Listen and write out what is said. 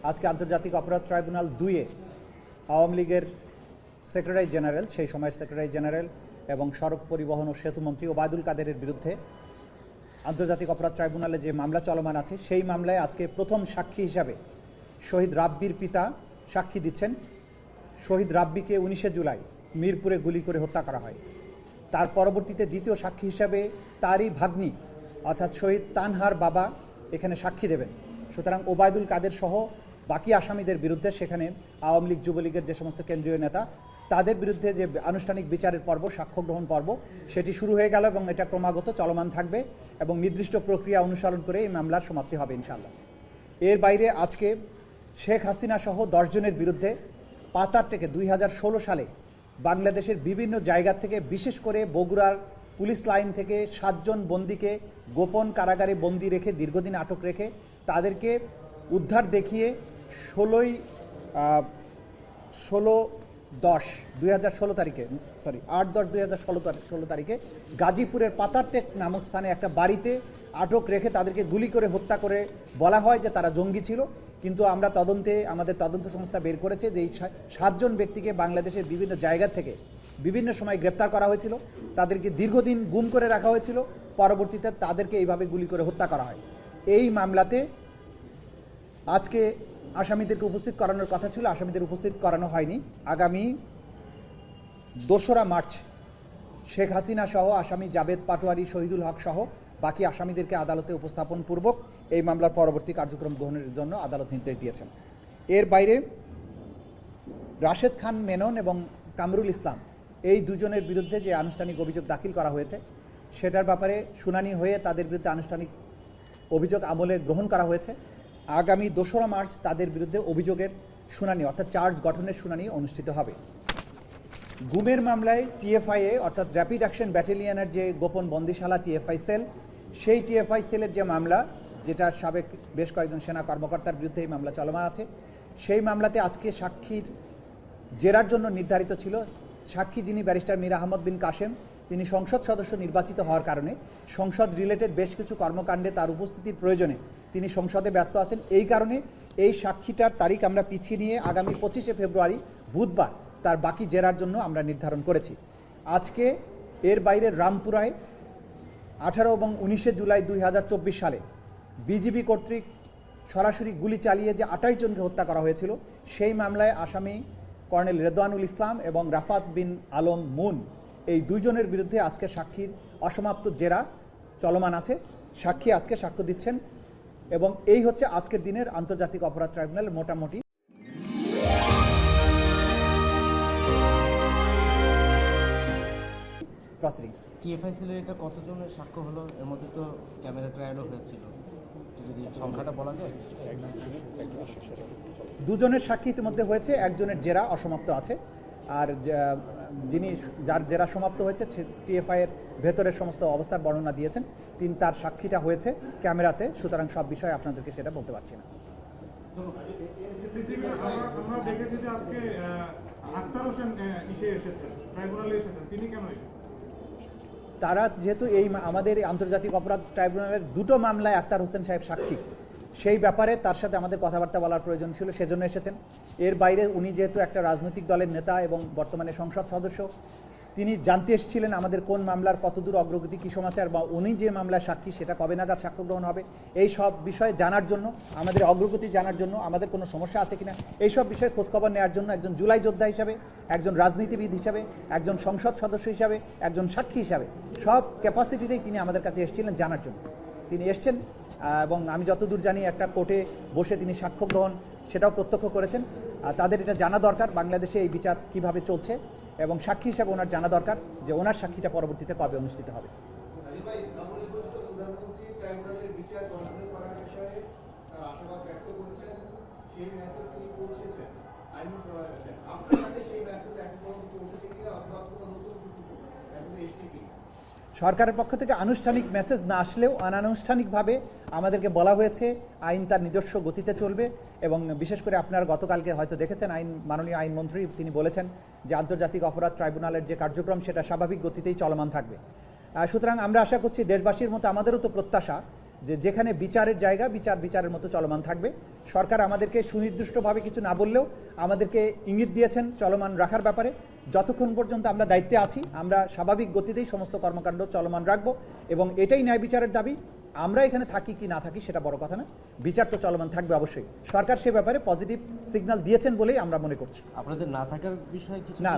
আজকে আন্তর্জাতিক অপরাধ ট্রাইব্যুনাল 2-এ আওয়ামী লীগের সেক্রেটারি জেনারেল, সেই সময়ের সেক্রেটারি জেনারেল এবং সড়ক পরিবহন ও সেতুমন্ত্রী ওবায়দুল কাদেরের বিরুদ্ধে আন্তর্জাতিক অপরাধ ট্রাইব্যুনালে যে মামলা চলমান আছে সেই মামলায় আজকে প্রথম সাক্ষী হিসাবে শহীদ রাব্বির পিতা সাক্ষী দিচ্ছেন। শহীদ রাব্বিকে 19শে জুলাই মিরপুরে গুলি করে হত্যা করা হয়। তার পরবর্তীতে দ্বিতীয় সাক্ষী হিসাবে তারই ভাগ্নি অর্থাৎ শহীদ তানহার বাবা এখানে সাক্ষী দেবেন। সুতরাং ওবায়দুল কাদের সহ বাকি আসামিদের বিরুদ্ধে সেখানে আওয়ামী লীগ যুবলীগের যে সমস্ত কেন্দ্রীয় নেতা তাদের বিরুদ্ধে যে আনুষ্ঠানিক বিচারের পর্ব, সাক্ষ্য গ্রহণ পর্ব, সেটি শুরু হয়ে গেল এবং এটা ক্রমাগত চলমান থাকবে এবং নির্দিষ্ট প্রক্রিয়া অনুসরণ করে এই মামলার সমাপ্তি হবে ইনশাআল্লাহ। এর বাইরে আজকে শেখ হাসিনা সহ 10 জনের বিরুদ্ধে পাতার থেকে 2016 সালে বাংলাদেশের বিভিন্ন জায়গা থেকে, বিশেষ করে বগুড়ার পুলিশ লাইন থেকে 7 জন বন্দীকে গোপন কারাগারে বন্দী রেখে দীর্ঘদিন আটক রেখে তাদেরকে উদ্ধার দেখিয়ে 8-10-2016 তারিখে গাজীপুরের পাতারটেক নামক স্থানে একটা বাড়িতে আটক রেখে তাদেরকে গুলি করে হত্যা করে বলা হয় যে তারা জঙ্গি ছিল। কিন্তু আমরা আমাদের তদন্ত সংস্থা বের করেছে যে এই 7 জন ব্যক্তিকে বাংলাদেশের বিভিন্ন জায়গা থেকে বিভিন্ন সময় গ্রেপ্তার করা হয়েছিল, তাদেরকে দীর্ঘদিন গুম করে রাখা হয়েছিল, পরবর্তীতে তাদেরকে এইভাবে গুলি করে হত্যা করা হয়। এই মামলাতে আজকে আসামিদেরকে উপস্থিত করানোর কথা ছিল, আসামিদের উপস্থিত করানো হয়নি। আগামী 2রা মার্চ শেখ হাসিনা সহ আসামি জাবেদ পাটোয়ারি, শহীদুল হক সহ বাকি আসামিদেরকে আদালতে উপস্থাপন পূর্বক এই মামলার পরবর্তী কার্যক্রম গ্রহণের জন্য আদালত নির্দেশ দিয়েছেন। এর বাইরে রাশেদ খান মেনন এবং কামরুল ইসলাম এই দুজনের বিরুদ্ধে যে আনুষ্ঠানিক অভিযোগ দাখিল করা হয়েছে সেটার ব্যাপারে শুনানি হয়ে তাদের বিরুদ্ধে আনুষ্ঠানিক অভিযোগ আমলে গ্রহণ করা হয়েছে। আগামী 2রা মার্চ তাদের বিরুদ্ধে অভিযোগের শুনানি অর্থাৎ চার্জ গঠনের শুনানি অনুষ্ঠিত হবে। গুমের মামলায় টিএফআইএ অর্থাৎ র্যাপিড অ্যাকশন ব্যাটালিয়নের যে গোপন বন্দিশালা টিএফআই সেল, সেই টিএফআই সেলের যে মামলা, যেটা সাবেক বেশ কয়েকজন সেনা কর্মকর্তার বিরুদ্ধে এই মামলা চলমান আছে, সেই মামলাতে আজকে সাক্ষীর জেরার জন্য নির্ধারিত ছিল সাক্ষী যিনি ব্যারিস্টার মীর আহমদ বিন কাশেম, তিনি সংসদ সদস্য নির্বাচিত হওয়ার কারণে সংসদ রিলেটেড বেশ কিছু কর্মকাণ্ডে তার উপস্থিতির প্রয়োজনে তিনি সংসদে ব্যস্ত আছেন। এই কারণে এই সাক্ষীটার তারিখ আমরা পিছিয়ে নিয়ে আগামী 25শে ফেব্রুয়ারি বুধবার তার বাকি জেরার জন্য আমরা নির্ধারণ করেছি। আজকে এর বাইরে রামপুরায় 18 এবং 19শে জুলাই 2024 সালে বিজিবি কর্তৃক সরাসরি গুলি চালিয়ে যে 28 জনকে হত্যা করা হয়েছিল, সেই মামলায় আসামি কর্নেল রেদওয়ানুল ইসলাম এবং রাফাত বিন আলম মুন, এই 2 জনের বিরুদ্ধে আজকে সাক্ষীর অসমাপ্ত জেরা চলমান আছে। সাক্ষী আজকে সাক্ষ্য দিচ্ছেন এবং এই হচ্ছে আজকের দিনের আন্তর্জাতিক অপরাধ ট্রাইব্যুনালের মোটামুটি প্রসিডিংস। টিএফআই সেলের এটা কতজনের সাক্ষ্য হলো? এর মধ্যে তো ক্যামেরা ট্রায়ালও হয়েছিল, যদি সংখ্যাটা বলা যায়। 2 জনের সাক্ষী ইতিমধ্যে হয়েছে, 1 জনের জেরা অসমাপ্ত আছে। আর যার জেরা সমাপ্ত হয়েছে টিএফআই এর ভেতরের সমস্ত অবস্থার বর্ণনা দিয়েছেন, তার সাক্ষীটা হয়েছে ক্যামেরাতে, সুতরাং সব বিষয়ে আপনাদেরকে সেটা বলতে পারছি না। আমরা দেখেছি যে আজকে আখতার হোসেন এসেছেন, ট্রাইব্যুনালে এসেছেন, তিনি কেন এসেছেন? তারা যেহেতু আমাদের আন্তর্জাতিক অপরাধ ট্রাইব্যুনালের 2টো মামলায় আখতার হোসেন সাহেব সাক্ষী, সেই ব্যাপারে তার সাথে আমাদের কথাবার্তা বলার প্রয়োজন ছিল, সেজন্য এসেছেন। এর বাইরে উনি যেহেতু একটা রাজনৈতিক দলের নেতা এবং বর্তমানে সংসদ সদস্য, তিনি জানতে এসেছিলেন আমাদের কোন মামলার কতদূর অগ্রগতি, কী সমাচার, বা উনি যে মামলার সাক্ষী সেটা কবে নাগাদ সাক্ষ্য গ্রহণ হবে, এই সব বিষয়ে জানার জন্য, আমাদের অগ্রগতি জানার জন্য, আমাদের কোনো সমস্যা আছে কিনা এইসব বিষয়ে খোঁজখবর নেওয়ার জন্য একজন জুলাই যোদ্ধা হিসাবে, একজন রাজনীতিবিদ হিসাবে, একজন সংসদ সদস্য হিসাবে, একজন সাক্ষী হিসাবে, সব ক্যাপাসিটিতেই তিনি আমাদের কাছে এসেছিলেন জানার জন্য। তিনি এসছেন এবং আমি যতদূর জানি একটা কোর্টে বসে তিনি সাক্ষ্য গ্রহণ সেটাও প্রত্যক্ষ করেছেন। তাদের এটা জানা দরকার বাংলাদেশে এই বিচার কিভাবে চলছে, এবং সাক্ষী হিসাবে ওনার জানা দরকার যে ওনার সাক্ষীটা পরবর্তীতে কবে অনুষ্ঠিত হবে। সরকারের পক্ষ থেকে আনুষ্ঠানিক মেসেজ না আসলেও অনানুষ্ঠানিকভাবে আমাদেরকে বলা হয়েছে আইন তার নিজস্ব গতিতে চলবে, এবং বিশেষ করে আপনারা গতকালকে হয়তো দেখেছেন মাননীয় আইনমন্ত্রী তিনি বলেছেন যে আন্তর্জাতিক অপরাধ ট্রাইব্যুনালের যে কার্যক্রম সেটা স্বাভাবিক গতিতেই চলমান থাকবে। সুতরাং আমরা আশা করছি, দেশবাসীর মতো আমাদেরও তো প্রত্যাশা যে যেখানে বিচারের জায়গা বিচারের মতো চলমান থাকবে। সরকার আমাদেরকে সুনির্দিষ্টভাবে কিছু না বললেও আমাদেরকে ইঙ্গিত দিয়েছেন চলমান রাখার ব্যাপারে। যতক্ষণ পর্যন্ত আমরা দায়িত্বে আছি আমরা স্বাভাবিক গতিতেই সমস্ত কর্মকাণ্ড চলমান রাখব এবং এটাই ন্যায় বিচারের দাবি। আমরা এখানে থাকি কি না থাকি সেটা বড় কথা না, বিচার তো চলমান থাকবে অবশ্যই। সরকার সে ব্যাপারে পজিটিভ সিগন্যাল দিয়েছেন বলেই আমরা মনে করছি। আপনাদের না থাকার বিষয়ে কিছু না,